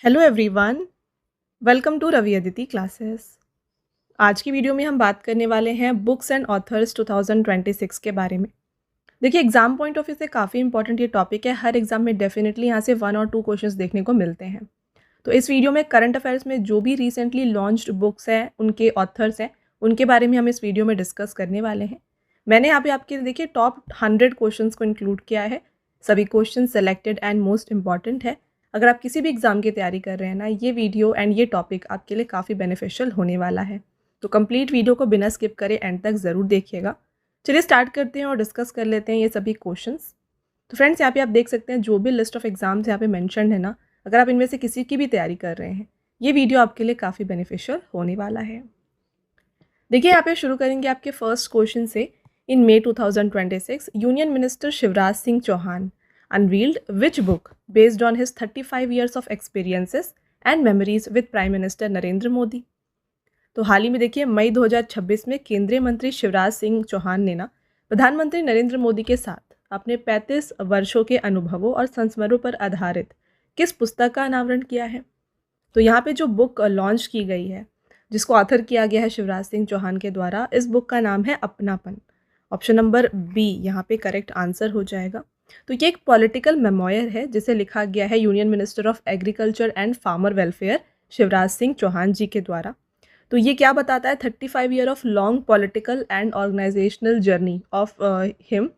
Hello everyone, welcome to Ravi Aditi classes. आज की video में हम बात करने वाले हैं बुक्स एंड ऑथर्स 2026 के बारे में। देखिए, एग्जाम पॉइंट ऑफ व्यू से काफ़ी इंपॉर्टेंट ये टॉपिक है। हर एग्जाम में डेफिनेटली यहाँ से 1 और 2 क्वेश्चंस देखने को मिलते हैं। तो इस वीडियो में करंट अफेयर्स में जो भी रिसेंटली लॉन्च्ड बुक्स हैं, उनके ऑथर्स हैं, उनके बारे में हम इस वीडियो में डिस्कस करने वाले हैं। मैंने यहाँ पे आपके लिए देखिए टॉप 100 क्वेश्चन को इंक्लूड किया है। सभी question selected and most important है। अगर आप किसी भी एग्जाम की तैयारी कर रहे हैं ना, ये वीडियो एंड ये टॉपिक आपके लिए काफ़ी बेनिफिशियल होने वाला है। तो कंप्लीट वीडियो को बिना स्किप करे एंड तक ज़रूर देखिएगा। चलिए स्टार्ट करते हैं और डिस्कस कर लेते हैं ये सभी क्वेश्चंस। तो फ्रेंड्स, यहाँ पे आप देख सकते हैं जो भी लिस्ट ऑफ एग्जाम्स यहाँ पे मेंशन्ड है ना, अगर आप इनमें से किसी की भी तैयारी कर रहे हैं, ये वीडियो आपके लिए काफ़ी बेनिफिशियल होने वाला है। देखिए, यहाँ पे शुरू करेंगे आपके फर्स्ट क्वेश्चन से। In May 2026, union minister Shivraj Singh Chouhan unveiled which book based on his 35 years of experiences and memories with Prime Minister Narendra Modi. तो हाल ही में देखिए मई 2026 में केंद्रीय मंत्री शिवराज सिंह चौहान ने ना प्रधानमंत्री नरेंद्र मोदी के साथ अपने 35 वर्षों के अनुभवों और संस्मरणों पर आधारित किस पुस्तक का अनावरण किया है। तो यहाँ पे जो बुक लॉन्च की गई है, जिसको ऑथर किया गया है शिवराज सिंह चौहान के द्वारा, इस बुक का नाम है अपनापन। ऑप्शन नंबर बी यहाँ पे करेक्ट आंसर हो जाएगा। तो ये एक पॉलिटिकल मेमोयर है जिसे लिखा गया है union minister of agriculture and farmer welfare Shivraj Singh Chouhan ji के द्वारा। तो ये क्या बताता है? 35 year of long political and organisational journey of him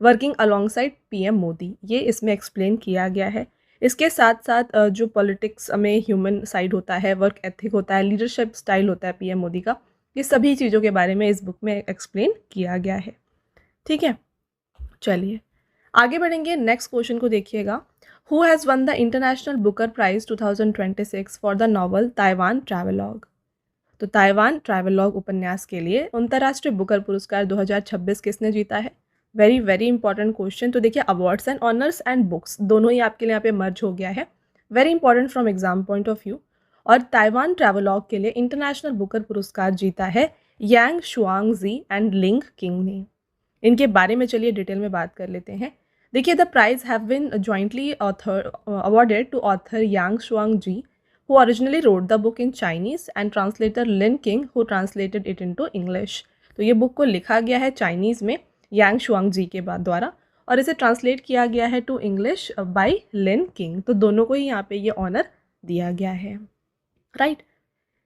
working alongside PM Modi, ये इसमें एक्सप्लेन किया गया है। इसके साथ साथ जो पॉलिटिक्स में ह्यूमन साइड होता है, वर्क एथिक होता है, लीडरशिप स्टाइल होता है पीएम मोदी का, ये सभी चीज़ों के बारे में इस बुक में एक्सप्लेन किया गया है। ठीक है, चलिए आगे बढ़ेंगे। नेक्स्ट क्वेश्चन को देखिएगा। Who has won the international Booker prize 2026 for the novel Taiwan travelogue. तो ताइवान ट्रैवलॉग उपन्यास के लिए अंतर्राष्ट्रीय बुकर पुरस्कार 2026 किसने जीता है? Very very important question. तो देखिए, awards and honours and books दोनों ही आपके लिए यहाँ पे मर्ज हो गया है। Very important from exam point of view. और ताइवान ट्रैवलॉग के लिए इंटरनेशनल बुकर पुरस्कार जीता है यांग शुआंग जी एंड लिंग किंग ने। इनके बारे में चलिए डिटेल में बात कर लेते हैं। देखिए, the prize have been jointly awarded to author Yang Shuangzi who originally wrote the book in Chinese and translator Lin King who translated it into English। तो ये बुक को लिखा गया है चाइनीज़ में यांग शुआंग जी के बाद द्वारा, और इसे ट्रांसलेट किया गया है to English by Lin King. तो दोनों को ही यहाँ पे ये ऑनर दिया गया है। राइट,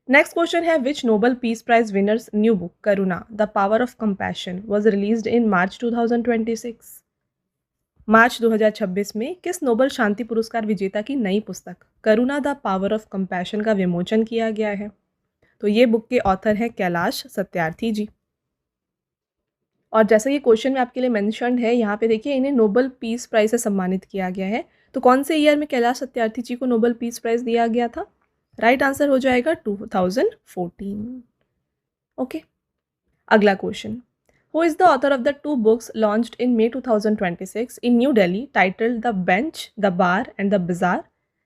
नेक्स्ट क्वेश्चन है which Nobel peace prize winners new book Karuna the power of compassion was released in March 2026। मार्च 2026 में किस नोबल शांति पुरस्कार विजेता की नई पुस्तक करुणा द पावर ऑफ कंपैशन का विमोचन किया गया है? तो ये बुक के ऑथर हैं कैलाश सत्यार्थी जी। और जैसा ये क्वेश्चन में आपके लिए मेंशन्ड है, यहाँ पे देखिए इन्हें नोबल पीस प्राइज से सम्मानित किया गया है। तो कौन से ईयर में कैलाश सत्यार्थी जी को नोबल पीस प्राइज दिया गया था? राइट आंसर हो जाएगा 2014। ओके, अगला question. Who is the author of the 2 books launched in May 2026 in New Delhi titled The Bench, The Bar and the Bazaar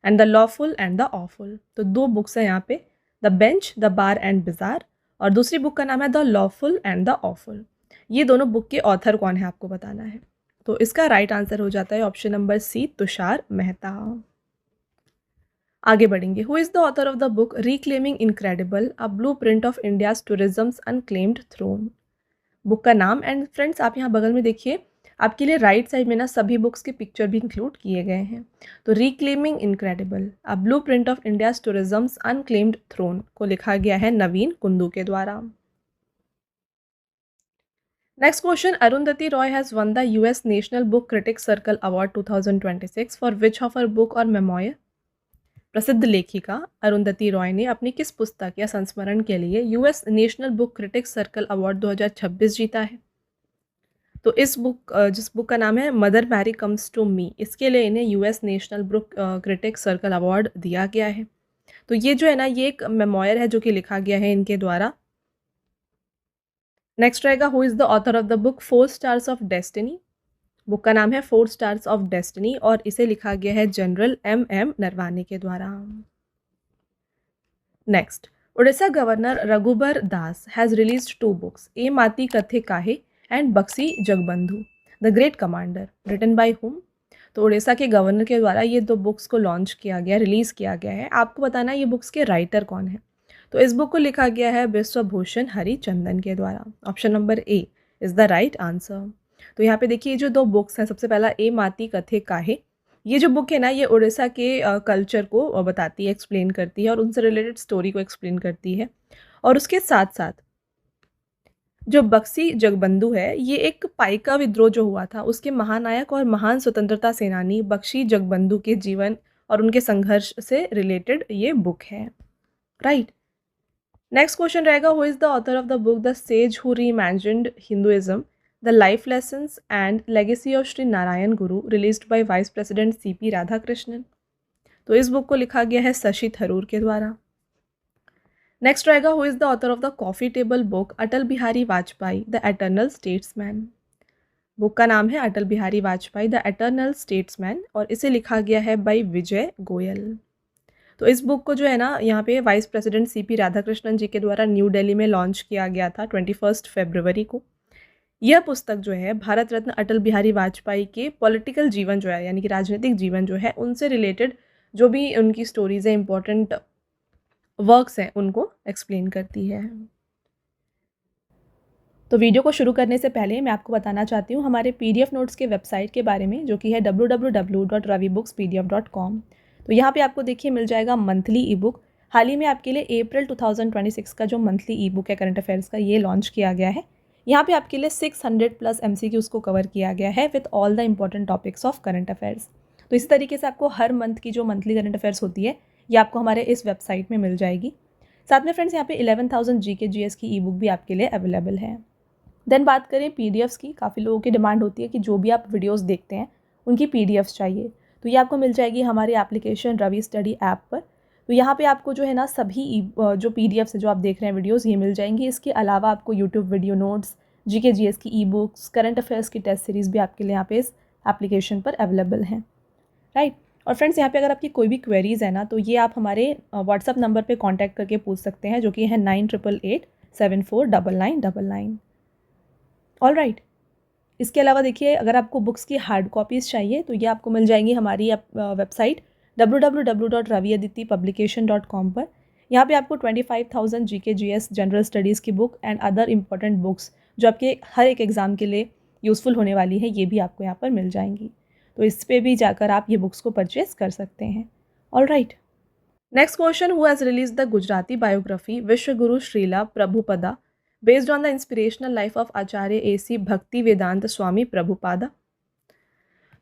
and The Lawful and the Awful? तो 2 books हैं यहाँ पे, The Bench, The Bar and Bazaar, और दूसरी book का नाम है The Lawful and the Awful। ये दोनों बुक के ऑथर कौन है आपको बताना है। तो इसका राइट आंसर हो जाता है option number C, Tushar Mehta. आगे बढ़ेंगे। Who is the author of the book Reclaiming Incredible, A Blueprint of India's Tourism's Unclaimed Throne? Book का नाम। एंड फ्रेंड्स, आप यहाँ बगल में देखिए, आपके लिए राइट साइड में ना सभी बुक्स के पिक्चर भी इंक्लूड किए गए हैं। तो reclaiming incredible, a blueprint of India's tourism's unclaimed throne को लिखा गया है नवीन कुंदू के द्वारा। Next question. Arundhati Roy has won the US national book critics circle award 2026 for which of her book और मेमोयर। प्रसिद्ध लेखिका अरुंधति रॉय ने अपनी किस पुस्तक या संस्मरण के लिए US national book critics circle award 2026 जीता है? तो इस बुक जिस बुक का नाम है Mother Mary comes to me, इसके लिए इन्हें US national book critics circle award दिया गया है। तो ये जो है ना, ये एक मेमोयर है जो कि लिखा गया है इनके द्वारा। नेक्स्ट रहेगा who is the author of the book 4 stars of destiny. Book का नाम है 4 स्टार्स ऑफ डेस्टिनी और इसे लिखा गया है जनरल एम नरवाने के द्वारा। Next, Odisha governor Raghubar Das has released 2 books, A Mati Kathe Kahe and Bakshi Jagabandhu the great commander, written by whom. तो उड़ीसा के गवर्नर के द्वारा ये 2 बुक्स को लॉन्च किया गया, रिलीज़ किया गया है। आपको बताना है ये बुक्स के राइटर कौन हैं। तो इस बुक को लिखा गया है बिश्वभूषण हरिचंदन के द्वारा। Option number A is the right answer. तो यहाँ पे देखिए ये जो 2 बुक्स हैं, सबसे पहला ए माती कथे काहे। ये जो बुक है ना, ये उड़ीसा के कल्चर को बताती है, एक्सप्लेन करती है और उनसे रिलेटेड स्टोरी को एक्सप्लेन करती है। और उसके साथ-साथ जो बक्सी जगबंधु है, ये एक पाइका विद्रोह जो हुआ था, उसके महानायक और महान स्वतंत्रता सेनानी बख्शी जगबंधु के जीवन और उनके संघर्ष से रिलेटेड ये बुक है। राइट। नेक्स्ट क्वेश्चन रहेगा, who is the author of the book the sage who reimagined Hinduism, the life lessons and legacy of Shri Narayana Guru, released by vice president CP Radhakrishnan. तो इस बुक को लिखा गया है शशि थरूर के द्वारा। नेक्स्ट रहेगा, who is the author of the coffee table book Atal Bihari Vajpayee the eternal statesman. Book का नाम है Atal Bihari Vajpayee the eternal statesman और इसे लिखा गया है बाय विजय गोयल। तो इस बुक को जो है ना, यहाँ पे वाइस प्रेसिडेंट सीपी राधाकृष्णन जी के द्वारा न्यू दिल्ली में लॉन्च किया गया था 21 फरवरी को। यह पुस्तक जो है भारत रत्न अटल बिहारी वाजपेयी के पॉलिटिकल जीवन जो है, यानी कि राजनीतिक जीवन जो है, उनसे रिलेटेड जो भी उनकी स्टोरीज़ हैं, इंपॉर्टेंट वर्क्स हैं, उनको एक्सप्लेन करती है। तो वीडियो को शुरू करने से पहले मैं आपको बताना चाहती हूँ हमारे PDF नोट्स के वेबसाइट के बारे में, जो कि है www.ravibookspdf.com। तो यहाँ पे आपको देखिए मिल जाएगा मंथली ई बुक। हाल ही में आपके लिए अप्रैल 2026 का जो मंथली ई बुक है करंट अफेयर्स का, ये लॉन्च किया गया है। यहाँ पे आपके लिए 600+ MCQs को कवर किया गया है with all the important topics of current affairs. तो इसी तरीके से आपको हर मंथ की जो मंथली करंट अफेयर्स होती है, ये आपको हमारे इस वेबसाइट में मिल जाएगी। साथ में फ्रेंड्स, यहाँ पे 11,000 GK GS की ई बुक भी आपके लिए अवेलेबल है। देन बात करें PDFs की, काफ़ी लोगों की डिमांड होती है कि जो भी आप वीडियोस देखते हैं उनकी PDFs चाहिए, तो ये आपको मिल जाएगी हमारी एप्लीकेशन रवि स्टडी ऐप पर। तो यहाँ पे आपको जो है ना सभी जो PDFs है जो आप देख रहे हैं वीडियोस, ये मिल जाएंगी। इसके अलावा आपको YouTube video notes, GK GS की ई बुक्स, करंट अफेयर्स की टेस्ट सीरीज़ भी आपके लिए यहाँ पे इस एप्लीकेशन पर अवेलेबल हैं। राइट। और फ्रेंड्स, यहाँ पे अगर आपकी कोई भी क्वेरीज़ है ना, तो ये आप हमारे व्हाट्सअप नंबर पर कॉन्टैक्ट करके पूछ सकते हैं, जो कि है 9888749999। All right. इसके अलावा देखिए, अगर आपको बुक्स की हार्ड कॉपीज़ चाहिए तो ये आपको मिल जाएंगी हमारी वेबसाइट www.raviaditipublication.com पर। यहाँ पे आपको 25,000 GK GS जनरल स्टडीज़ की book and other important books जो आपके हर एक एग्ज़ाम के लिए यूज़फुल होने वाली है, ये भी आपको यहाँ पर मिल जाएंगी। तो इस पर भी जाकर आप ये बुक्स को परचेज़ कर सकते हैं। All right. Next question, who has release the Gujarati biography Vishwaguru Shrila Prabhupada based on the inspirational life of Acharya AC Bhakti वेदांत स्वामी प्रभुपादा।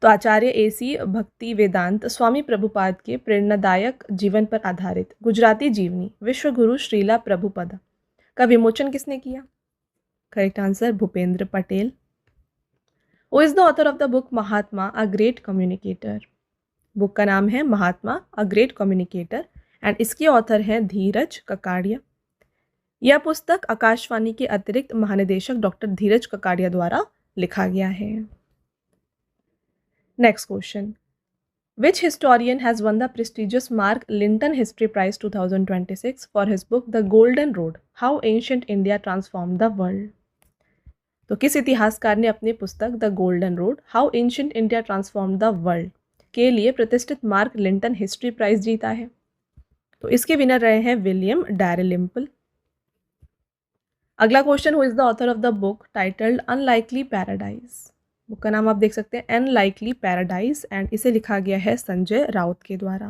तो आचार्य AC भक्ति वेदांत स्वामी प्रभुपाद के प्रेरणादायक जीवन पर आधारित गुजराती जीवनी विश्वगुरु श्रीला प्रभुपदा का विमोचन किसने किया? Correct answer, Bhupendra Patel. Who is the author of the book Mahatma a great communicator. Book का नाम है महात्मा अ ग्रेट कम्युनिकेटर एंड इसके ऑथर हैं धीरज ककाड़िया। यह पुस्तक आकाशवाणी के अतिरिक्त महानिदेशक डॉक्टर धीरज ककाड़िया द्वारा लिखा गया है। Next question, which historian has won the prestigious Mark Linton history prize 2026 for his book the golden road, how ancient India transform the world. तो किस इतिहासकार ने अपनी पुस्तक the golden road, how ancient India transform the world के लिए प्रतिष्ठित mark Linton history prize जीता है? तो इसके विनर रहे हैं विलियम डैरेलिम्पल। अगला question, who is the author of the book titled unlikely paradise. Book का नाम आप देख सकते हैं अनलाइकली पैराडाइज एंड इसे लिखा गया है संजय राउत के द्वारा।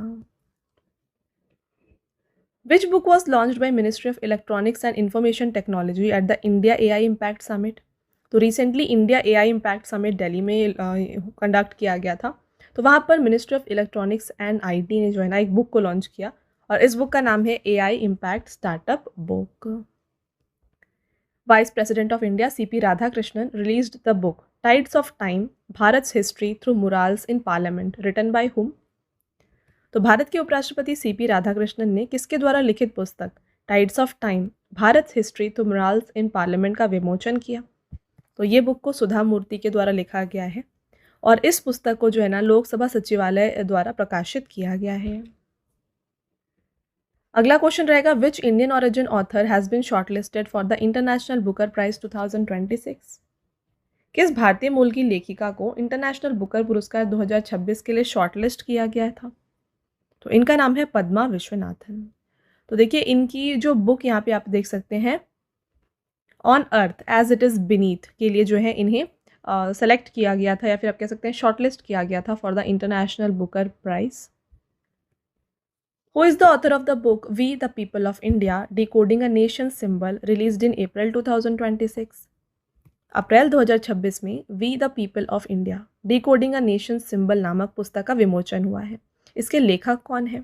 Which book was launched by ministry of electronics and information technology at the India AI impact summit. तो recently India AI impact summit Delhi में कंडक्ट किया गया था, तो वहाँ पर ministry of electronics and IT ने जो है ना एक बुक को लॉन्च किया और इस बुक का नाम है AI impact startup book. Vice President of India C.P. Radhakrishnan released the book Tides of Time, Bharat's History Through Murals in Parliament, written by whom? तो भारत के उपराष्ट्रपति CP राधाकृष्णन ने किसके द्वारा लिखित पुस्तक tides of time, Bharat history through murals in parliament का विमोचन किया? तो ये बुक को सुधा मूर्ति के द्वारा लिखा गया है और इस पुस्तक को जो है ना लोकसभा सचिवालय द्वारा प्रकाशित किया गया है। अगला क्वेश्चन रहेगा, which Indian origin author has been shortlisted for the international Booker prize 2026। किस भारतीय मूल की लेखिका को इंटरनेशनल बुकर पुरस्कार 2026 के लिए शॉर्टलिस्ट किया गया था? तो इनका नाम है पद्मा विश्वनाथन। तो देखिए इनकी जो बुक यहाँ पे आप देख सकते हैं, on earth as it is beneath के लिए जो है इन्हें सेलेक्ट किया गया था, या फिर आप कह सकते हैं शॉर्टलिस्ट किया गया था for the international Booker prize. Who is the author of the book we the people of India decoding a nation symbol released in April 2026? अप्रैल 2026 में we the people of India decoding a nation symbol नामक पुस्तक का विमोचन हुआ है। इसके लेखक कौन है?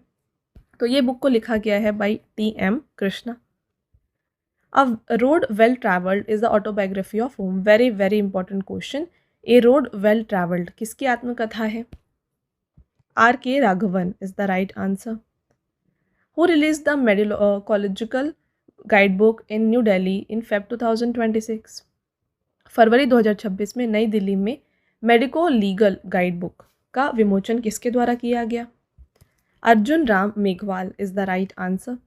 तो ये बुक को लिखा गया है by T.M. Krishna. A road well traveled is the autobiography of whom? Very very important question. A road well traveled किसकी आत्मकथा है? R.K. Raghavan is the right answer. Who released the Medicological Guidebook in New Delhi in Feb 2026? फरवरी 2026 में नई दिल्ली में medico legal guide book का विमोचन किसके द्वारा किया गया? Arjun Ram Meghwal is the right answer.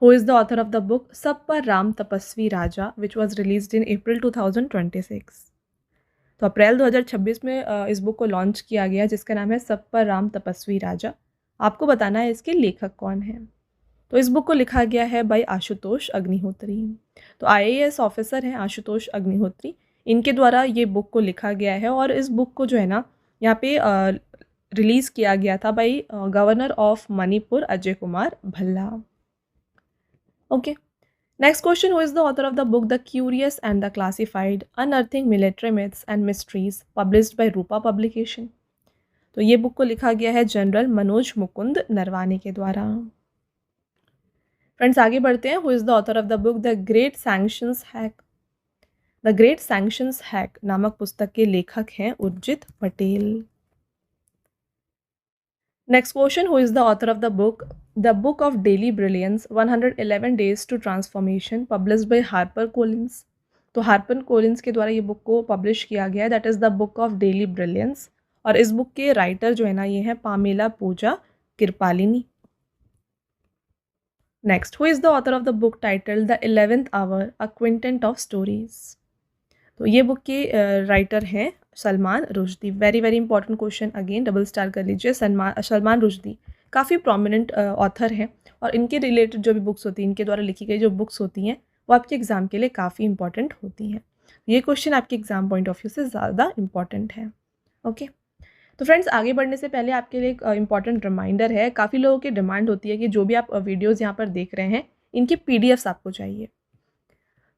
Who is the author of the book सब पर राम तपस्वी राजा which was released in April 2026? तो अप्रैल 2026 में इस बुक को लॉन्च किया गया जिसका नाम है सब पर राम तपस्वी राजा। आपको बताना है इसके लेखक कौन है। तो इस बुक को लिखा गया है बाय आशुतोष अग्निहोत्री। तो IAS ऑफिसर हैं आशुतोष अग्निहोत्री, इनके द्वारा ये बुक को लिखा गया है और इस बुक को जो है ना यहाँ पे रिलीज़ किया गया था by governor of Manipur Ajay Kumar Bhalla. Okay. Next question, who is the author of the book The Curious and the Classified Unearthing Military Myths and Mysteries published by Rupa Publication? तो ये बुक को लिखा गया है जनरल मनोज मुकुंद नरवाने के द्वारा। फ्रेंड्स आगे बढ़ते हैं। Who is the author of the book The Great Sanctions Hack? The Great Sanctions Hack नामक पुस्तक के लेखक हैं Urjit Patel. Next question, who is the author of the book The Book of Daily Brilliance 111 Days to Transformation published by HarperCollins? तो HarperCollins के द्वारा ये book को पब्लिश किया गया है, that is the book of daily brilliance. और इस बुक के राइटर जो है ना ये है Pamela Pooja Kripalani. Next, who is the author of the book title the 11th hour a quintet of stories? तो ये बुक के राइटर हैं Salman Rushdie. Very very important question, again double star कर लीजिए। सलमान रुश्दी काफ़ी प्रोमिनेंट ऑथर हैं और इनके रिलेटेड जो भी बुक्स होती हैं, इनके द्वारा लिखी गई जो बुक्स होती हैं वो आपके एग्ज़ाम के लिए काफ़ी इंपॉर्टेंट होती हैं। ये क्वेश्चन आपके एग्ज़ाम पॉइंट ऑफ व्यू से ज़्यादा इंपॉर्टेंट है। ओके, तो फ्रेंड्स आगे बढ़ने से पहले आपके लिए एक इंपॉर्टेंट रिमाइंडर है। काफ़ी लोगों की डिमांड होती है कि जो भी आप वीडियोज़ यहाँ पर देख रहे हैं इनकी PDFs आपको चाहिए।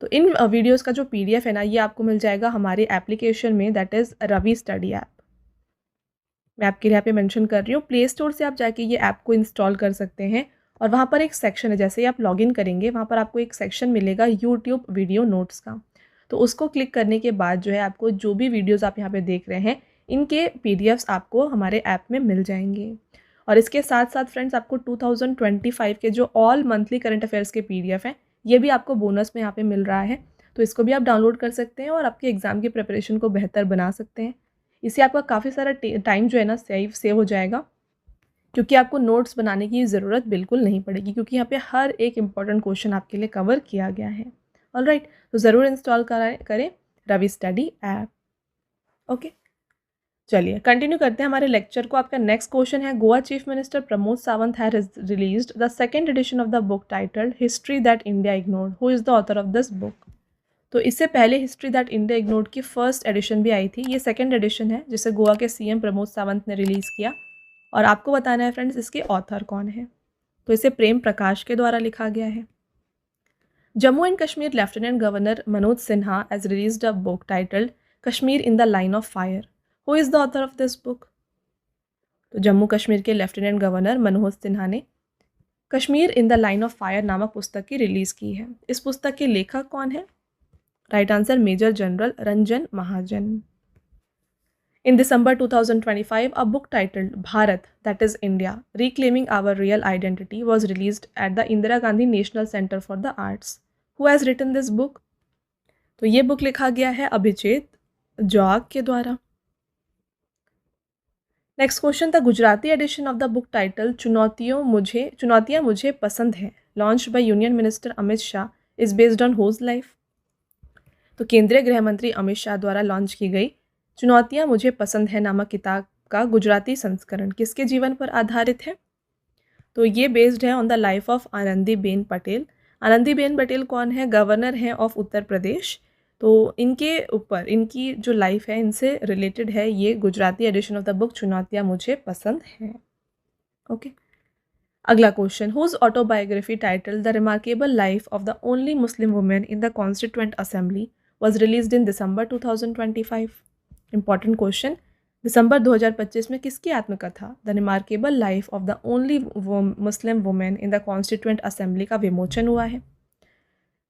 तो इन वीडियोज़ का जो PDF है ना ये आपको मिल जाएगा हमारे एप्लीकेशन में, that is Ravi study app. मैं आपके लिए यहाँ पे मेंशन कर रही हूँ, प्ले स्टोर से आप जाके ये ऐप को इंस्टॉल कर सकते हैं और वहाँ पर एक सेक्शन है, जैसे ही आप लॉगिन करेंगे वहाँ पर आपको एक सेक्शन मिलेगा यूट्यूब वीडियो नोट्स का। तो उसको क्लिक करने के बाद जो है आपको जो भी वीडियोज़ आप यहाँ पे देख रहे हैं इनके PDFs आपको हमारे ऐप में मिल जाएंगे। और इसके साथ साथ फ्रेंड्स आपको 2025 के जो ऑल मंथली करंट अफेयर्स के PDF हैं ये भी आपको बोनस में यहाँ पे मिल रहा है। तो इसको भी आप डाउनलोड कर सकते हैं और आपके एग्ज़ाम की प्रिपरेशन को बेहतर बना सकते हैं। इससे आपका काफ़ी सारा टाइम जो है ना सेव हो जाएगा, क्योंकि आपको नोट्स बनाने की ज़रूरत बिल्कुल नहीं पड़ेगी, क्योंकि यहाँ पे हर एक इम्पॉर्टेंट क्वेश्चन आपके लिए कवर किया गया है। ऑलराइट, तो ज़रूर इंस्टॉल करें रवि स्टडी ऐप। ओके, चलिए कंटिन्यू करते हैं हमारे लेक्चर को। आपका नेक्स्ट क्वेश्चन है, Goa chief minister Pramod Sawant has released the second edition of the book titled history that India ignored. Who is the author of this book? तो इससे पहले हिस्ट्री दैट इंडिया इग्नोर्ड की फर्स्ट एडिशन भी आई थी, ये सेकंड एडिशन है जिसे गोवा के CM प्रमोद सावंत ने रिलीज़ किया। और आपको बताना है फ्रेंड्स इसके ऑथर कौन है। तो इसे प्रेम प्रकाश के द्वारा लिखा गया है। Jammu and Kashmir lieutenant governor Manoj Sinha has released a book titled Kashmir in the line of fire. Who is the author of this book? तो जम्मू कश्मीर के लेफ्टिनेंट गवर्नर मनोज सिन्हा ने Kashmir in the line of fire नामक पुस्तक की रिलीज़ की है। इस पुस्तक के लेखक कौन है? Right answer major general Ranjan Mahajan. In December 2025, a book titled Bharat, that is India, Reclaiming Our Real Identity was released at the Indira Gandhi National Center for the Arts. Who has written this book? तो ये book लिखा गया है Abhijit jog के द्वारा। Next question था, Gujarati edition of the book title चुनौतियाँ मुझे पसंद है, launch by union minister Amit Shah, is based on whose life? तो केंद्रीय गृह मंत्री अमित शाह द्वारा लॉन्च की गई चुनौतियाँ मुझे पसंद है नामक किताब का गुजराती संस्करण किसके जीवन पर आधारित है? तो ये बेस्ड है on the life of Anandiben Patel. Anandiben Patel कौन है? गवर्नर हैं ऑफ उत्तर प्रदेश। तो इनके ऊपर इनकी जो लाइफ है इनसे रिलेटेड है ये Gujarati edition of the book Chunautiyan मुझे पसंद हैं। ओके, अगला question, whose autobiography title the remarkable life of the only Muslim women in the constituent assembly was released in December 2025? Important question, दिसंबर 2025 में किसकी आत्मकथा the remarkable life of the only Muslim women in the constituent assembly का विमोचन हुआ है?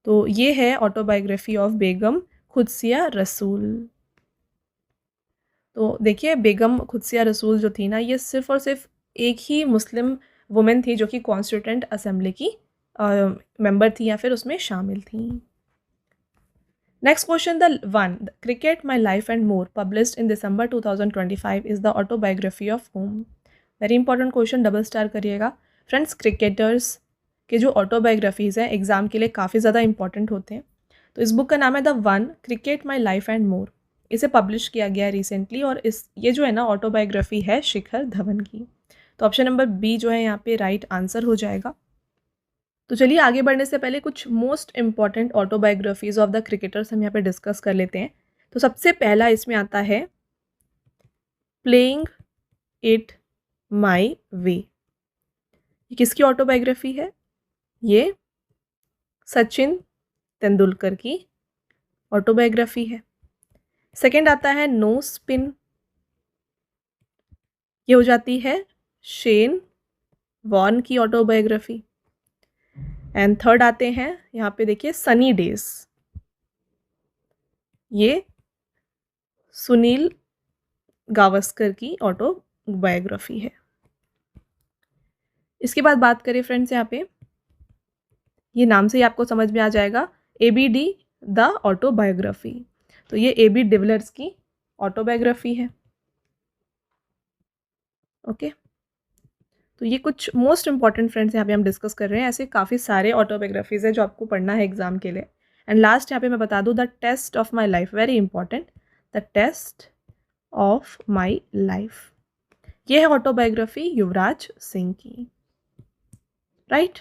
तो ये है ऑटोबायोग्राफी ऑफ बेगम खुदसिया रसूल। तो देखिए बेगम खुदसिया रसूल जो थी ना ये सिर्फ और सिर्फ एक ही मुस्लिम वुमेन थी जो कि कॉन्स्टिट्यूएंट असेंबली की मेंबर थी या फिर उसमें शामिल थी। Next question, the one cricket my life and more published in December 2025 is the autobiography of home? Very important question, double star करिएगा। फ्रेंड्स, क्रिकेटर्स के जो ऑटोबायोग्राफीज़ हैं एग्जाम के लिए काफ़ी ज़्यादा इंपॉर्टेंट होते हैं। तो इस बुक का नाम है the one cricket my life and more. इसे पब्लिश किया गया है रिसेंटली और ये जो है ना ऑटोबायोग्राफी है शिखर धवन की। तो ऑप्शन नंबर बी जो है यहाँ पे राइट आंसर हो जाएगा। तो चलिए आगे बढ़ने से पहले कुछ most important autobiographies of the cricketers हम यहाँ पे डिस्कस कर लेते हैं। तो सबसे पहला इसमें आता है प्लेइंग इट माई वे। ये किसकी ऑटोबायोग्राफी है? ये सचिन तेंदुलकर की ऑटोबायोग्राफी है। सेकंड आता है नो स्पिन, ये हो जाती है शेन वॉर्न की ऑटोबायोग्राफी। एंड थर्ड आते हैं यहाँ पे देखिए सनी डेज, ये सुनील गावस्कर की ऑटोबायोग्राफी है। इसके बाद बात करें फ्रेंड्स यहाँ पे, ये नाम से ही आपको समझ में आ जाएगा ABD द ऑटोबायोग्राफी। तो ये AB डिविलियर्स की ऑटोबायोग्राफी है। ओके, तो ये कुछ मोस्ट इंपॉर्टेंट फ्रेंड्स यहाँ पे हम डिस्कस कर रहे हैं। ऐसे काफ़ी सारे ऑटोबायोग्राफीज है जो आपको पढ़ना है एग्जाम के लिए। एंड लास्ट यहाँ पे मैं बता दूँ the test of my life, very important, the test of my life, ये है ऑटोबायोग्राफी युवराज सिंह की, राइट।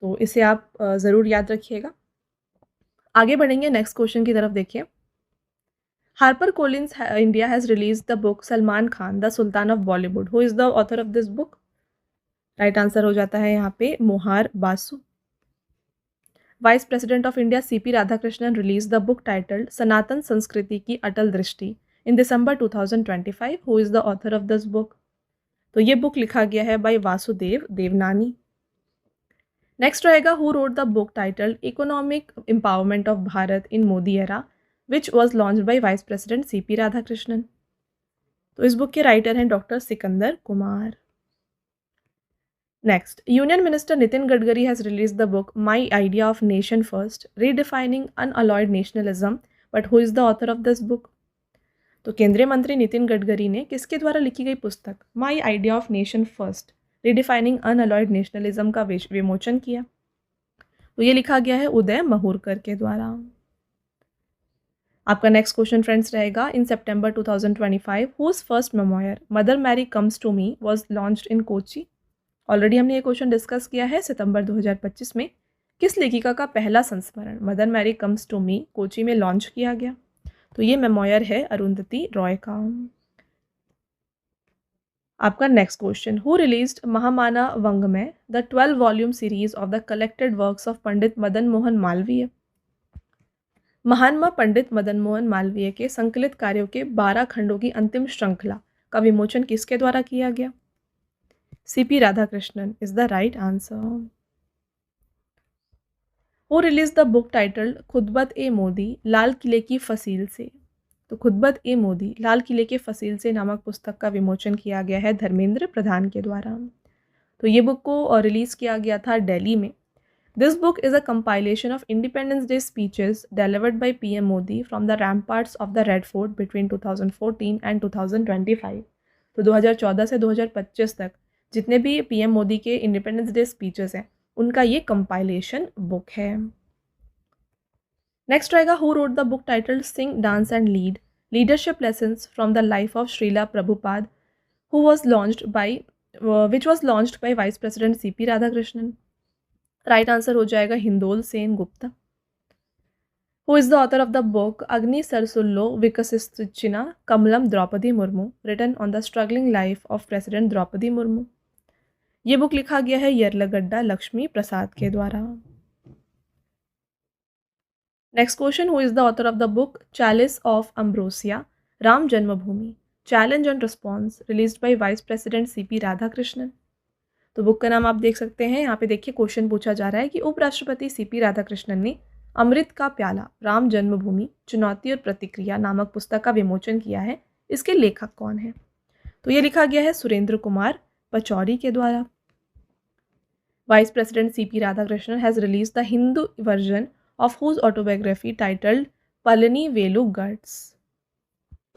तो इसे आप ज़रूर याद रखिएगा। आगे बढ़ेंगे नेक्स्ट क्वेश्चन की तरफ। देखिए, Harper Collins India has release the book Salman Khan the sultan of Bollywood, who is the author of this book? Right answer हो जाता है यहाँ पे Mohar Basu. Vice president of India CP Radhakrishnan release the book titled Sanatan Sanskriti ki Atal Drishti in December 2025, who is the author of this book? तो ये book लिखा गया है बाय वासुदेव देवनानी। नेक्स्ट रहेगा who wrote the book titled economic empowerment of Bharat in Modi era which was launched by vice president CP Radhakrishnan? तो इस book के writer हैं doctor Sikandar Kumar. Next, union minister Nitin Gadkari has release the book my idea of nation first redefining unalloyed nationalism, but who is the author of this book? तो केंद्रीय मंत्री नितिन गडकरी ने किसके द्वारा लिखी गई पुस्तक my idea of nation first redefining unalloyed nationalism का विमोचन किया? तो ये लिखा गया है उदय महूरकर के द्वारा। आपका नेक्स्ट क्वेश्चन फ्रेंड्स रहेगा, in September 2025 whose first memoir Mother Mary comes to me was launched in Kochi? Already हमने ये क्वेश्चन डिस्कस किया है। सितंबर 2025 में किस लेखिका का पहला संस्मरण Mother Mary comes to me Kochi में लॉन्च किया गया? तो ये मेमोयर है अरुंधति रॉय का। आपका next question, who released Mahamana Vangmay the 12 volume series of the collected works of Pandit Madan Mohan Malaviya? Mahatma Pandit Madan Mohan Malaviya के संकलित कार्यों के 12 खंडों की अंतिम श्रृंखला का विमोचन किसके द्वारा किया गया? CP Radhakrishnan is the right answer. Who release the book titled Khutbat e Modi Lal Qile ki फसील से? तो खुतबत ए मोदी लाल किले के फसील से नामक पुस्तक का विमोचन किया गया है धर्मेंद्र प्रधान के द्वारा। तो ये बुक को रिलीज़ किया गया था दिल्ली में। This book is a compilation of independence day speeches delivered by PM Modi from the ramparts of the red fort between 2014 and 2025। तो 2014 से 2025 तक जितने भी PM मोदी के इंडिपेंडेंस डे स्पीचेस हैं उनका ये कंपाइलेशन बुक है। नेक्स्ट रहेगा who wrote the book titled sing dance and lead leadership lessons from the life of Shrila Prabhupada who was launched by which was launched by vice president CP Radhakrishnan. Right answer हो जाएगा Hindol Sengupta. Who is the author of the book Agni Sarsullo Vikasistuchina Kamalam Draupadi Murmu, written on the struggling life of President Draupadi Murmu? ये book लिखा गया है यर्लगड्डा लक्ष्मी प्रसाद के द्वारा। Next question, who is the author of the book chalice of ambrosia Ram Janmabhoomi challenge and response released by vice president CP Radhakrishnan. तो book का नाम आप देख सकते हैं, यहाँ पे देखिए क्वेश्चन पूछा जा रहा है कि उपराष्ट्रपति CP राधाकृष्णन ने अमृत का प्याला राम जन्मभूमि चुनौती और प्रतिक्रिया नामक पुस्तक का विमोचन किया है, इसके लेखक कौन है? तो ये लिखा गया है सुरेंद्र कुमार पचौरी के द्वारा। Vice president CP Radhakrishnan has release the Hindu version of whose autobiography titled Palanivelu guts.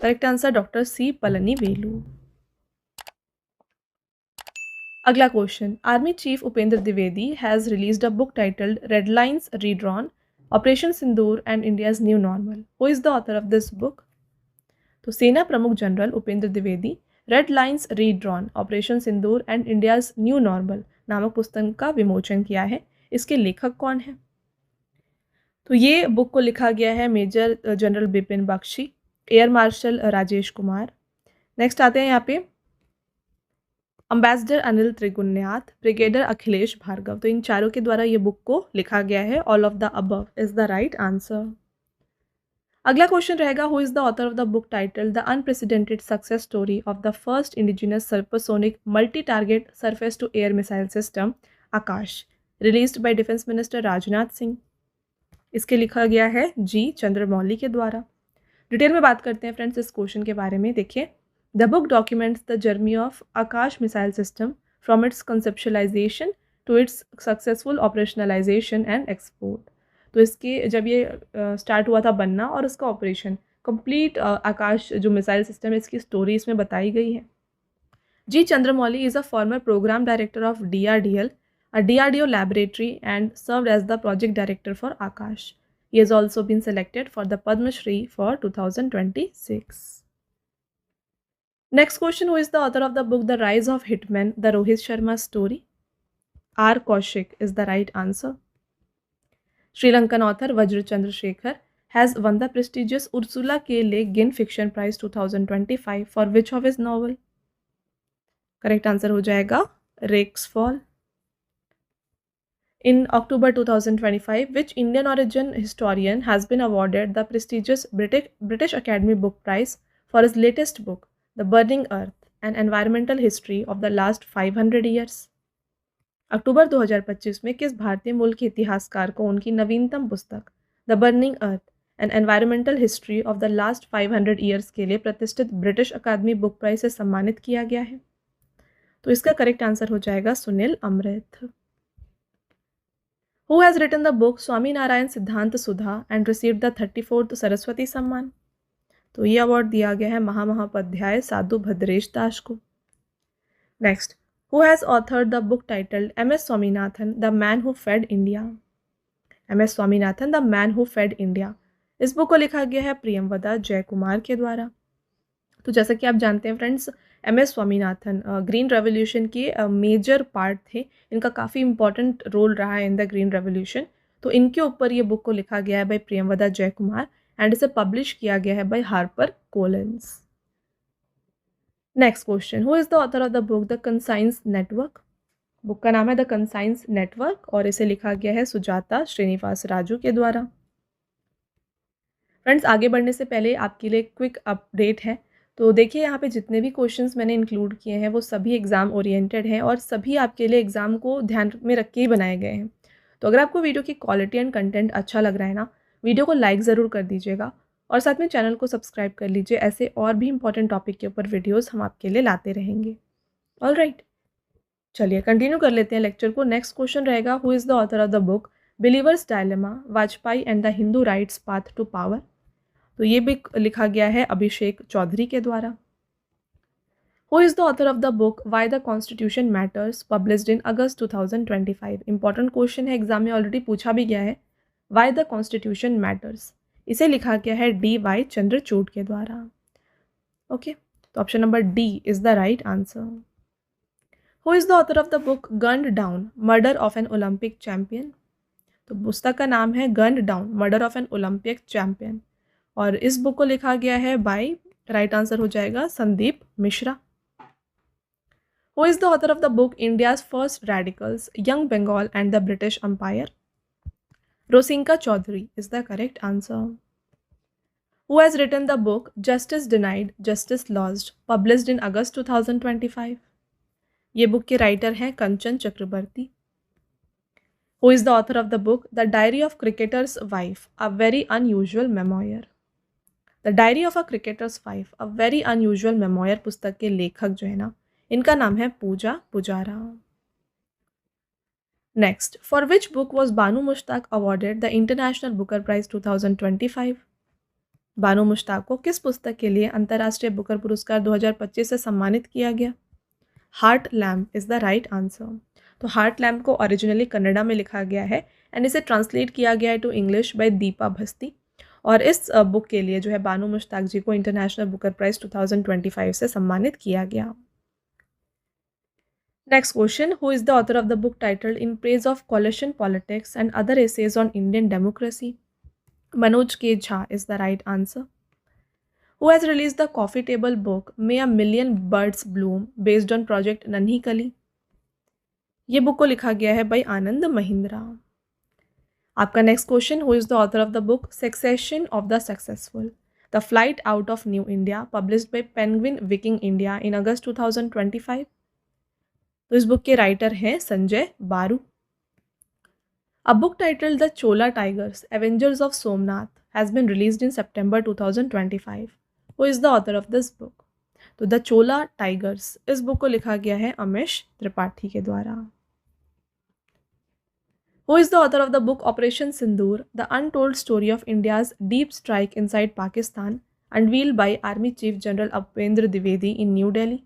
Correct answer doctor C Palanivelu. अगला question, army chief Upendra Dwivedi has released a book titled red lines redrawn operation Sindoor and India's new normal. Who is the author of this book? तो सेना प्रमुख general Upendra Dwivedi red lines redrawn operation Sindoor and India's new normal नामक पुस्तक का विमोचन किया है, इसके लेखक कौन है? तो ये बुक को लिखा गया है major general Bipin Bakshi, air marshal Rajesh Kumar. Next आते हैं यहाँ पे अम्बेसडर अनिल त्रिगुन्याथ, ब्रिगेडियर अखिलेश भार्गव। तो इन चारों के द्वारा ये बुक को लिखा गया है। All of the above is the right answer. अगला क्वेश्चन रहेगा who is the author of the book title the unprecedented success story of the first indigenous supersonic multi target surface to air missile system Akash, released by defence minister Rajnath Singh. इसके लिखा गया है G Chandramouli के द्वारा। Detail में बात करते हैं फ्रेंड्स इस क्वेश्चन के बारे में। देखिए, the book documents the journey of Akash missile system from its conceptualisation to its successful operationalisation and export. तो इसके जब ये स्टार्ट हुआ था बनना और उसका ऑपरेशन कंप्लीट आकाश जो मिसाइल सिस्टम है इसकी स्टोरी इसमें बताई गई है। G Chandramouli is a former programme director of DRDL, a DRDO laboratory, and served as the project director for Akash. He has also been selected for the Padma Shri for 2026. Next question, who is the author of the book The Rise of Hitmen, The Rohit Sharma Story? R. Kaushik is the right answer. Sri Lankan author Vajra Chandrasekhar has won the prestigious Ursula K. Le Guin Fiction Prize 2025 for which of his novel? Correct answer हो जाएगा Rake's Fall. In October 2025, which Indian origin historian has been awarded the prestigious British Academy Book Prize for his latest book, The Burning Earth, An Environmental History of the Last 500 Years? अक्टूबर 2025 में किस भारतीय मूल के इतिहासकार को उनकी नवीनतम पुस्तक the burning earth N environmental history of the last 500 years के लिए प्रतिष्ठित ब्रिटिश अकादमी बुक प्राइज से सम्मानित किया गया है? तो इसका करेक्ट आंसर हो जाएगा सुनील अमृत। Who has written the book Swami Narayan सिद्धांत सुधा and received the 34th Saraswati सम्मान? तो ये अवार्ड दिया गया है महामहोपाध्याय साधु भद्रेश दास को। Next, who has authored the book titled MS Swaminathan, The Man Who Fed India? MS Swaminathan, The Man Who Fed India। इस book को लिखा गया है प्रियमवदा जयकुमार के द्वारा। तो जैसा कि आप जानते हैं friends, MS Swaminathan green revolution के मेजर पार्ट थे। इनका काफ़ी इंपॉर्टेंट रोल रहा है इन द ग्रीन रेवोल्यूशन। तो इनके ऊपर ये बुक को लिखा गया है बाय प्रियमवदा जयकुमार एंड इसे पब्लिश किया गया है by Harper Collins. Next question, who is the author of the book the conscience network? Book का नाम है द कंसाइंस नेटवर्क और इसे लिखा गया है सुजाता श्रीनिवास राजू के द्वारा। फ्रेंड्स, आगे बढ़ने से पहले आपके लिए क्विक अपडेट है। तो देखिए, यहाँ पे जितने भी क्वेश्चंस मैंने इंक्लूड किए हैं वो सभी एग्ज़ाम ओरिएंटेड हैं और सभी आपके लिए एग्ज़ाम को ध्यान में रख के ही बनाए गए हैं। तो अगर आपको वीडियो की क्वालिटी एंड कंटेंट अच्छा लग रहा है ना, वीडियो को लाइक ज़रूर कर दीजिएगा और साथ में चैनल को सब्सक्राइब कर लीजिए। ऐसे और भी इंपॉर्टेंट टॉपिक के ऊपर वीडियोज़ हम आपके लिए लाते रहेंगे। ऑलराइट, चलिए कंटिन्यू कर लेते हैं लेक्चर को। नेक्स्ट क्वेश्चन रहेगा, who is the author of the book believer's dilemma Vajpayee and the Hindu right's path to power? तो ये भी लिखा गया है अभिषेक चौधरी के द्वारा। Who is the author of the book why the constitution matters published in August 2025? Important question है, exam में ऑलरेडी पूछा भी गया है। वाई द कॉन्स्टिट्यूशन मैटर्स, इसे लिखा गया है डी वाई चंद्रचूड़ के द्वारा। ओके, तो option number D is the right answer. Who is the author of the book gunned down murder of an Olympic champion? तो पुस्तक का नाम है gunned down murder of an Olympic champion, और इस बुक को लिखा गया है बाय, राइट आंसर हो जाएगा Sandeep Mishra. Who is the author of the book India's first radicals young Bengal and the British empire? Rosinka Chaudhuri is the correct answer. Who has written the book Justice Denied, Justice Lost, published in August 2025? ये book के writer हैं कंचन चक्रवर्ती। Who is the author of the book The Diary of Cricketer's Wife, a very unusual memoir? The Diary of a Cricketer's Wife, a very unusual memoir पुस्तक के लेखक जो है ना, इनका नाम है पूजा Pujara. Next, for which book was Banu Mushtaq awarded the International Booker Prize 2025? Bano Mushtaq को किस पुस्तक के लिए अंतर्राष्ट्रीय बुकर पुरस्कार 2025 से सम्मानित किया गया? Heart lamp is the right answer. तो हार्ट लैम्प को ओरिजिनली कन्नड़ा में लिखा गया है एंड इसे ट्रांसलेट किया गया है टू इंग्लिश बाय दीपा भस्ती, और इस बुक के लिए जो है बानो मुश्ताक जी को इंटरनेशनल बुकर प्राइज 2025 से सम्मानित किया गया। Next question, who is the author of the book titled in praise of coalition politics and other essays on Indian democracy? Manoj K. Jha is the right answer. Who has released the coffee table book May a Million Birds Bloom based on Project Nanhi Kali? ये book को लिखा गया है by Anand Mahindra. आपका next question, who is the author of the book succession of the successful the flight out of new India published by Penguin Viking India in August 2025? तो इस book के writer हैं संजय बारू। A book titled The Chola Tigers, Avengers of Somnath has been released in September 2025. Who is the author of this book? तो The Chola Tigers इस book को लिखा गया है अमिश त्रिपाठी के द्वारा। Who is the author of the book Operation Sindoor, The Untold Story of India's Deep Strike Inside Pakistan, unveiled by Army Chief General Upendra Dwivedi in New Delhi?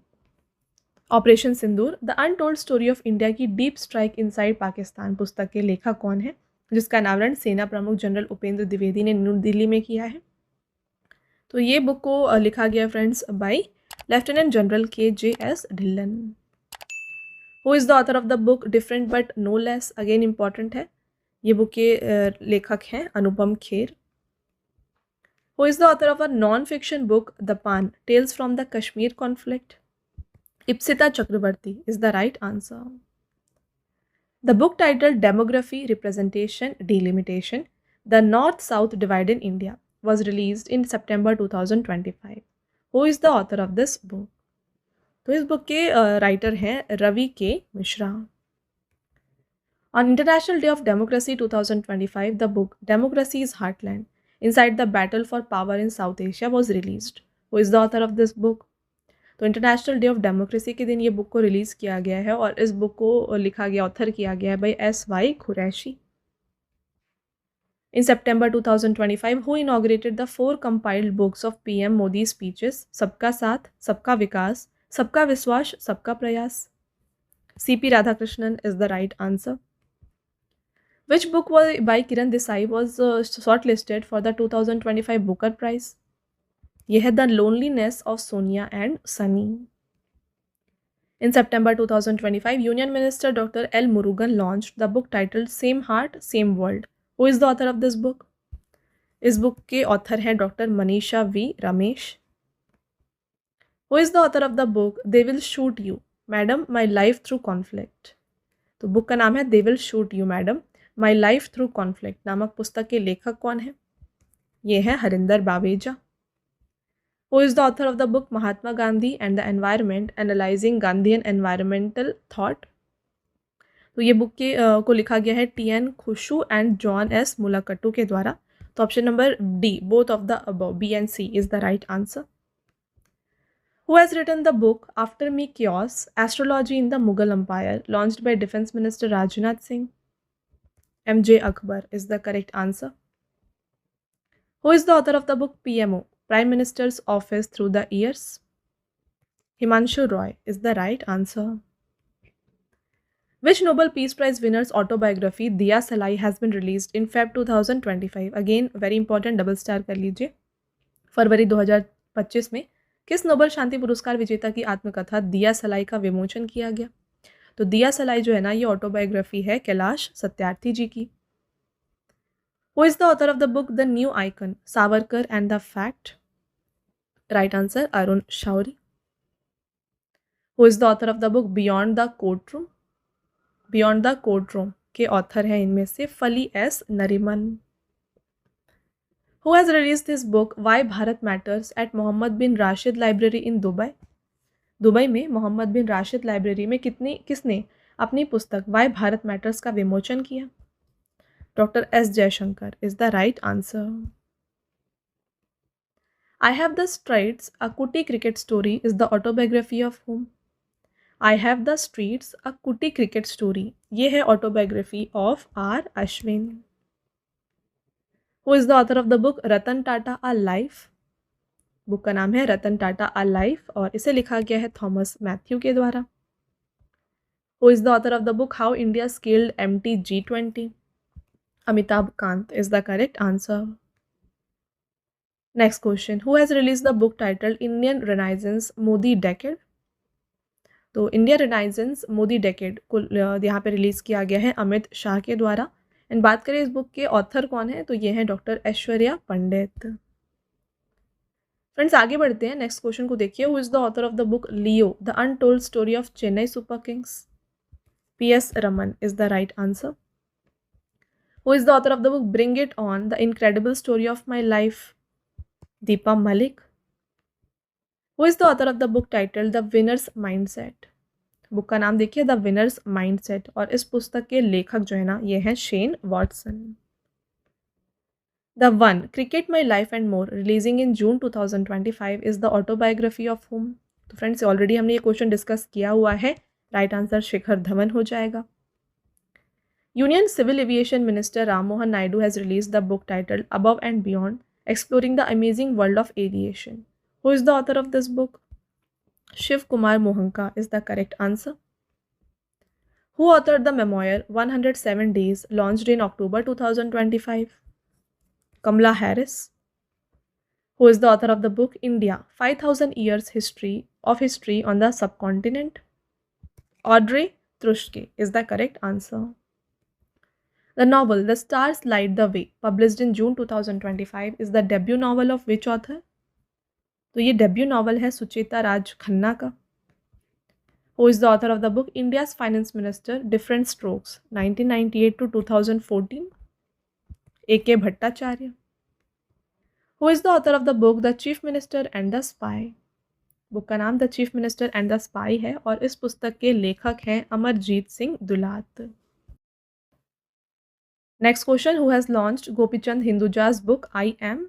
Operation Sindoor the untold story of India की deep strike inside Pakistan पुस्तक के लेखक कौन है, जिसका अनावरण सेना प्रमुख जनरल उपेंद्र द्विवेदी ने न्यू दिल्ली में किया है? तो ये बुक को लिखा गया friends by lieutenant general KJS Dhillon. Who is the author of the book different but no less, again important है, ये बुक के लेखक हैं Anupam Kher. Who is the author of a non fiction book the pan tales from the Kashmir conflict? Ipsita Chakrabarti is the right answer. The book titled Demography, Representation, Delimitation, The North-South Divide in India was released in September 2025. Who is the author of this book? तो इस book के writer हैं रवि के Mishra. On International Day of Democracy 2025, the book Democracy's Heartland, Inside the Battle for Power in South Asia was released. Who is the author of this book? तो international day of democracy के दिन ये book को release किया गया है और इस बुक को लिखा गया, ऑथर किया गया है by SY Quraishi. In September 2025, who inaugurated the 4 compiled books of PM Modi speeches सबका साथ, सबका विकास, सबका विश्वास, सबका प्रयास? CP Radhakrishnan is the right answer. Which book by Kiran Desai was short listed for the 2025 Booker prize? यह है the loneliness of Sonia and Sunny. In September 2025, union minister doctor L. Murugan launched the book titled same heart same world. Who is the author of this book? इस book के author हैं doctor Manisha V. Ramesh. Who is the author of the book they will shoot you madam my life through conflict? तो book का नाम है they will shoot you madam my life through conflict नामक पुस्तक के लेखक कौन है? ये है Harinder Baweja. Who is the author of the book Mahatma Gandhi and the Environment, Analyzing Gandhian Environmental Thought? तो ये बुक को लिखा गया है TN खुशू एंड जॉन S. मुलाकट्टू के द्वारा। तो option number D, both of the above, B and C is the right answer. Who has written the book After Me Chaos, Astrology in the Mughal Empire, launched by Defense Minister Rajnath Singh? MJ Akbar is the correct answer. Who is the author of the book PMO, Prime Minister's Office Through the Years? Himanshu Roy is the right answer. Which Nobel Peace Prize winner's autobiography Diya Salai has been released in Feb 2025? Again very important, double star कर लीजिए। फरवरी 2025 में किस Nobel शांति पुरस्कार विजेता की आत्मकथा दिया सलाई का विमोचन किया गया? तो दिया सलाई जो है ना, ये ऑटोबायोग्राफी है कैलाश सत्यार्थी जी की। Who is the author of the book the new icon Savarkar and the fact? Right answer Arun Shourie. Who is the author of the book beyond the courtroom? Beyond the courtroom के ऑथर हैं इनमें से Fali S Nariman. Who has released his book Why Bharat Matters at Mohammed bin Rashid Library in Dubai? Dubai में मोहम्मद बिन Rashid library में किसने अपनी पुस्तक Y Bharat matters का विमोचन किया? Doctor S Jaishankar is the right answer. I have the streets a kutti cricket story is the autobiography of whom? I have the streets a kutti cricket story, ये है autobiography of R Ashwin. Who is the author of the book Ratan Tata a life? Book का नाम है रतन Tata a life और इसे लिखा गया है थॉमस मैथ्यू के द्वारा। Who is the author of the book how India scaled MT G20? Amitabh Kant is the correct answer. Next question, who has release the book titled Indian renaissance Modi decade? तो इंडिया रेनाइजेंस मोदी डेकेड को यहाँ पे release किया गया है अमित शाह के द्वारा। And बात करें इस बुक के ऑथर कौन है, तो ये है डॉक्टर ऐश्वर्या पंडित। फ्रेंड्स आगे बढ़ते हैं, नेक्स्ट क्वेश्चन को देखिए। Who is the author of the book Leo the untold story of Chennai super Kings? PS Raman is the right answer. Who is the author of the book bring it on the incredible story of my life? Deepa Malik. Who is the author of the book title the winners mindset? Book का नाम देखिए the winners mindset और इस पुस्तक के लेखक जो है ना, ये हैं Shane Watson. The One, Cricket My Life and More, releasing in June 2025, is the autobiography of whom? तो फ्रेंड्स ऑलरेडी हमने ये क्वेश्चन डिस्कस किया हुआ है, राइट आंसर शिखर धवन हो जाएगा। Union civil aviation minister Ram Mohan Naidu has release the book titled above and beyond exploring the amazing world of aviation. Who is the author of this book? Shiv Kumar Mohanka is the correct answer. Who authored the memoir 107 Days launched in October 2025? Kamala Harris. Who is the author of the book India 5000 Years History on the Subcontinent? Audrey Truschke is the correct answer. The novel The Stars Light the Way, published in June 2025, is the debut novel of which author? तो ये debut novel है सुचेता राज खन्ना का। Who is the author of the book India's Finance Minister Different Strokes 1998 to 2014? A.K. Bhattacharya. Who is the author of the book The Chief Minister and the Spy? Book का नाम the chief minister and the spy है और इस पुस्तक के लेखक हैं Amarjit Singh Dulat. Next question, who has launched Gopichand Hinduja's book I am?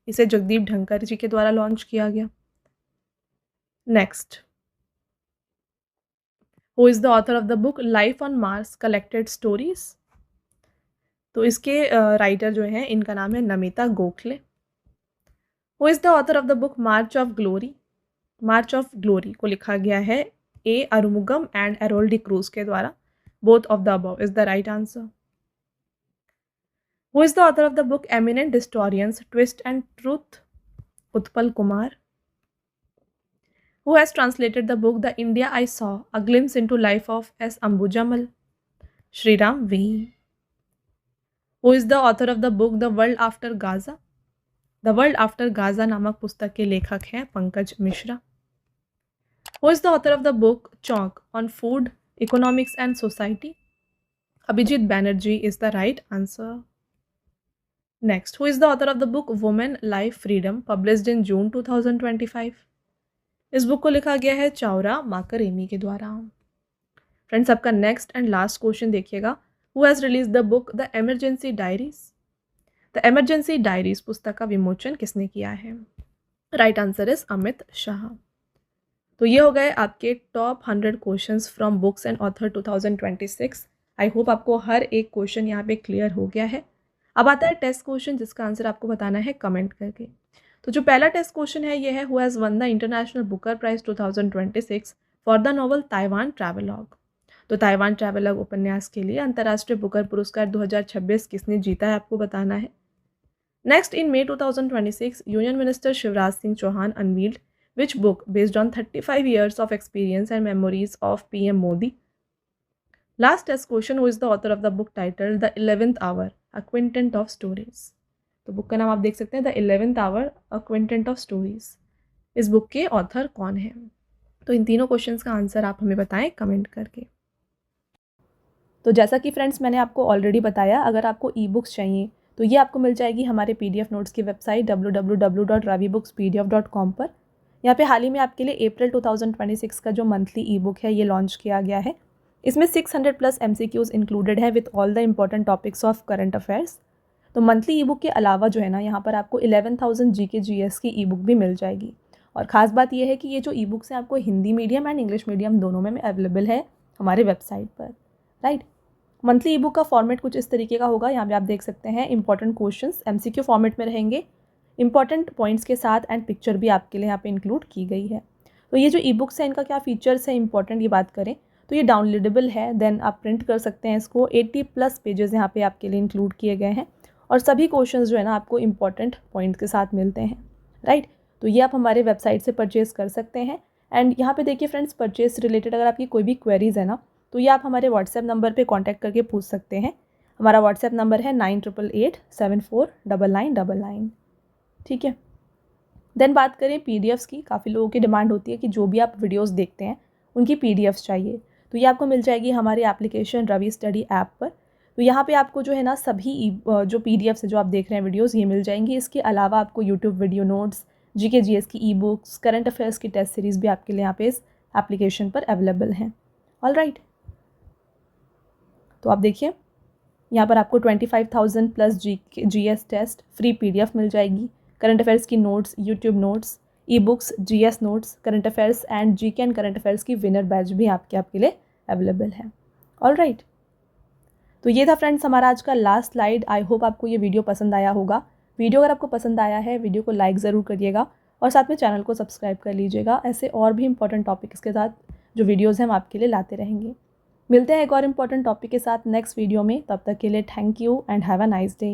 इसे जगदीप ढंकर जी के द्वारा लॉन्च किया गया। Next, who is the author of the book life on Mars collected stories? तो इसके राइटर जो हैं इनका नाम है Namita Gokhale. Who is the author of the book March of glory? March of glory को लिखा गया है A Arumugam and Errol D'Cruz के द्वारा। Both of the above is the right answer. Who is the author of the book eminent historians twist and truth? Utpal Kumar. Who has translated the book The India I Saw, A Glimpse into Life of S. Ambujamal? Shriram V. Who is the author of the book The World After Gaza? The World After Gaza नामक पुस्तक के लेखक हैं Pankaj Mishra. Who is the author of the book Chalk on Food, Economics and Society? Abhijit Banerjee is the right answer. Next, who is the author of the book Women, Life, Freedom, published in June 2025? इस book को लिखा गया है चावरा माकरेमी के द्वारा। Friends आपका next and last question देखिएगा। Who has release the book the emergency diaries? The emergency diaries पुस्तक का विमोचन किसने किया है? Right answer is Amit Shah. तो ये हो गए आपके top 100 questions from books and author 2026। I hope आपको हर एक क्वेश्चन यहाँ पे क्लियर हो गया है। अब आता है टेस्ट क्वेश्चन जिसका आंसर आपको बताना है कमेंट करके। तो जो पहला टेस्ट क्वेश्चन है ये है, who has won the international Booker prize 2026 for the novel Taiwan travelogue? तो ताइवान ट्रैवलग उपन्यास के लिए अंतर्राष्ट्रीय बुकर पुरस्कार 2026 किसने जीता है आपको बताना है। Next, in May 2026, union minister Shivraj Singh Chouhan unveiled which book based on 35 years of experience and memories of PM Modi? Last test question, who is the author of the book titled The 11th Hour, A Quintet of Stories? तो book का नाम आप देख सकते हैं, the 11th Hour, A Quintet of Stories। इस book के author कौन है? तो इन तीनों क्वेश्चंस का आंसर आप हमें बताएं कमेंट करके। तो जैसा कि फ्रेंड्स मैंने आपको ऑलरेडी बताया, अगर आपको ई बुक्स चाहिए तो ये आपको मिल जाएगी हमारे PDF नोट्स की वेबसाइट www.ravibookspdf.com पर। यहाँ पे हाल ही में आपके लिए अप्रैल 2026 का जो मंथली ई बुक है ये लॉन्च किया गया है। इसमें 600+ MCQs इंक्लूडेड है with all the important topics of current affairs. तो मंथली ई बुक के अलावा जो है ना, यहाँ पर आपको 11,000 GK GS की ई बुक भी मिल जाएगी। और ख़ास बात यह है कि ये जो ई बुक्स हैं आपको Hindi medium and English medium दोनों में अवेलेबल है हमारे वेबसाइट पर, राइट। मंथली ई बुक का फॉर्मेट कुछ इस तरीके का होगा। यहाँ पे आप देख सकते हैं इंपॉर्टेंट क्वेश्चंस MCQ फॉर्मेट में रहेंगे, इंपॉर्टेंट पॉइंट्स के साथ, एंड पिक्चर भी आपके लिए यहाँ पे इंक्लूड की गई है। तो ये जो ई बुक्स हैं इनका क्या फीचर्स है इंपॉर्टेंट, ये बात करें तो ये डाउनलोडेबल है, देन आप प्रिंट कर सकते हैं इसको। 80+ पेजेस यहाँ पे आपके लिए इंक्लूड किए गए हैं और सभी क्वेश्चंस जो है ना आपको इंपॉर्टेंट पॉइंट के साथ मिलते हैं, राइट। तो ये आप हमारे वेबसाइट से परचेज़ कर सकते हैं। एंड यहाँ पे देखिए फ्रेंड्स, परचेज रिलेटेड अगर आपकी कोई भी क्वेरीज है ना, तो ये आप हमारे व्हाट्सएप नंबर पे कांटेक्ट करके पूछ सकते हैं। हमारा व्हाट्सएप नंबर है 9888749999, ठीक है। देन बात करें PDFs की, काफ़ी लोगों की डिमांड होती है कि जो भी आप वीडियोस देखते हैं उनकी PDFs चाहिए, तो ये आपको मिल जाएगी हमारी एप्लीकेशन रवि स्टडी ऐप पर। तो यहाँ पे आपको जो है ना सभी जो PDFs है जो आप देख रहे हैं वीडियोस, ये मिल जाएंगी। इसके अलावा आपको YouTube video notes, GK GS की ई बुक्स, करंट अफेयर्स की टेस्ट सीरीज़ भी आपके लिए यहाँ पे इस एप्लीकेशन पर अवेलेबल हैं, ऑल राइट। तो आप देखिए यहाँ पर आपको 25,000+ GS टेस्ट फ्री PDF मिल जाएगी, करंट अफेयर्स की notes, YouTube notes, e books, GS notes, current affairs and GK and current affairs की विनर बैच भी आपके लिए अवेलेबल है, ऑल राइट। तो ये था फ्रेंड्स हमारा आज का लास्ट स्लाइड। आई होप आपको ये वीडियो पसंद आया होगा। वीडियो अगर आपको पसंद आया है, वीडियो को लाइक ज़रूर करिएगा और साथ में चैनल को सब्सक्राइब कर लीजिएगा। ऐसे और भी इंपॉर्टेंट टॉपिक्स के साथ जो वीडियोज़ हैं हम आपके लिए लाते रहेंगे। मिलते हैं एक और इम्पॉर्टेंट टॉपिक के साथ नेक्स्ट वीडियो में। तब तक के लिए thank you and have a nice day.